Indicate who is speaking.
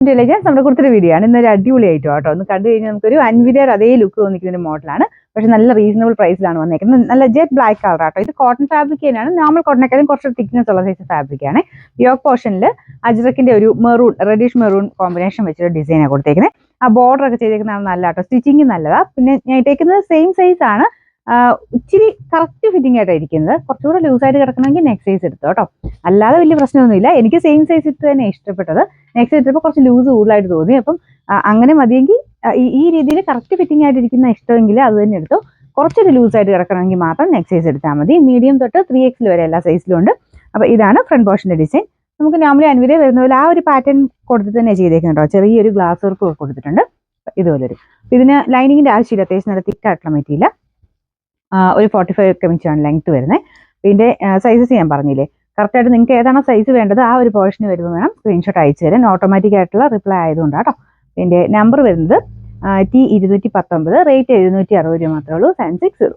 Speaker 1: Intelligence നമ്മുടെ കൊടുത്തൊരു video ആണ്. ഇന്നൊരു അടിപൊളിയായിട്ടോ കേട്ടോ. ഒന്ന് കണ്ടു കഴിഞ്ഞാൽ നമുക്കൊരു അൻവിതർ അതേ ലുക്ക് തോന്നിക്കുന്ന ഒരു മോഡലാണ്. പക്ഷെ നല്ല റീസണബിൾ പ്രൈസിലാണ് വന്നേക്കുന്നത്. നല്ല ജെറ്റ് ബ്ലാക്ക് കളർ ആട്ടോ. ഇത് കോട്ടൺ ഫാബ്രിക് തന്നെയാണ്. നോർമൽ കോട്ടണേക്കാളും കുറച്ച് തിക്നെസ് ഉള്ള സൈസ് ഫാബ്രിക് ആണ്. യോക്ക് പോർഷനിൽ അജ്രക്കിന്റെ ഒരു മെറൂൺ, റെഡിഷ് മെറൂൺ കോമ്പിനേഷൻ വെച്ചൊരു ഡിസൈനാണ് കൊടുത്തേക്കുന്നത്. ആ ബോർഡർ ഒക്കെ ചെയ്തേക്കുന്നതാണ് നല്ല കേട്ടോ. സ്റ്റിച്ചിങ് നല്ലതാ. പിന്നെ ഞാൻ ഇട്ടേക്കുന്നത് സെയിം സൈസ് ആണ്. ഇച്ചിരി കറക്റ്റ് ഫിറ്റിംഗ് ആയിട്ടാണ് ഇരിക്കുന്നത്. കുറച്ചുകൂടെ ലൂസായിട്ട് കിടക്കണമെങ്കിൽ നെക്സ്റ്റ് സൈസ് എടുത്തോ കേട്ടോ. അല്ലാതെ വലിയ പ്രശ്നമൊന്നുമില്ല. എനിക്ക് സെയിം സൈസ് ഇട്ട് തന്നെ ഇഷ്ടപ്പെട്ടത്. നെക്സ്റ്റ് ഇട്ടപ്പോൾ കുറച്ച് ലൂസ് കൂടുതലായിട്ട് തോന്നി. അപ്പം അങ്ങനെ മതിയെങ്കിൽ ഈ രീതിയിൽ കറക്റ്റ് ഫിറ്റിംഗ് ആയിട്ട് ഇരിക്കുന്ന ഇഷ്ടമെങ്കിൽ അത് തന്നെ എടുത്തോ. കുറച്ചൊരു ലൂസായിട്ട് കിടക്കണമെങ്കിൽ മാത്രം നെക്സ്റ്റ് സൈസ് എടുത്താൽ മതി. മീഡിയം തൊട്ട് 3XL വരെ എല്ലാ സൈസിലും ഉണ്ട്. അപ്പോൾ ഇതാണ് ഫ്രണ്ട് പോർഷന്റെ ഡിസൈൻ. നമുക്ക് നോർമലി അൻവിത വരുന്ന പോലെ ആ ഒരു പാറ്റേൺ കൊടുത്തിട്ട് തന്നെ ചെയ്തേക്കുന്നുണ്ടോ. ചെറിയൊരു ഗ്ലാസ് വർക്ക് കൊടുത്തിട്ടുണ്ട് ഇതുപോലൊരു. ഇതിന് ലൈനിങ്ങിന്റെ ആവശ്യമില്ല. അത്യാവശ്യം നല്ല തിക്കായിട്ടുള്ള മെറ്റീരിയൽ. ഒരു 45 ഒക്കെ മിച്ചാണ് ലെങ്ത് വരുന്നത്. ഇതിന്റെ സൈസസ് ഞാൻ പറഞ്ഞില്ലേ. കറക്റ്റായിട്ട് നിങ്ങൾക്ക് ഏതാണോ സൈസ് വേണ്ടത് ആ ഒരു പോർഷന് വരുമ്പോൾ വേണം സ്ക്രീൻഷോട്ട് അയച്ചു തരാൻ. ഓട്ടോമാറ്റിക് ആയിട്ടുള്ള റിപ്ലൈ ആയതുകൊണ്ടാണ് കേട്ടോ. ഇതിന്റെ നമ്പർ വരുന്നത് T219, റേറ്റ് 760 രൂപ മാത്രമേ ഉള്ളൂ. 760.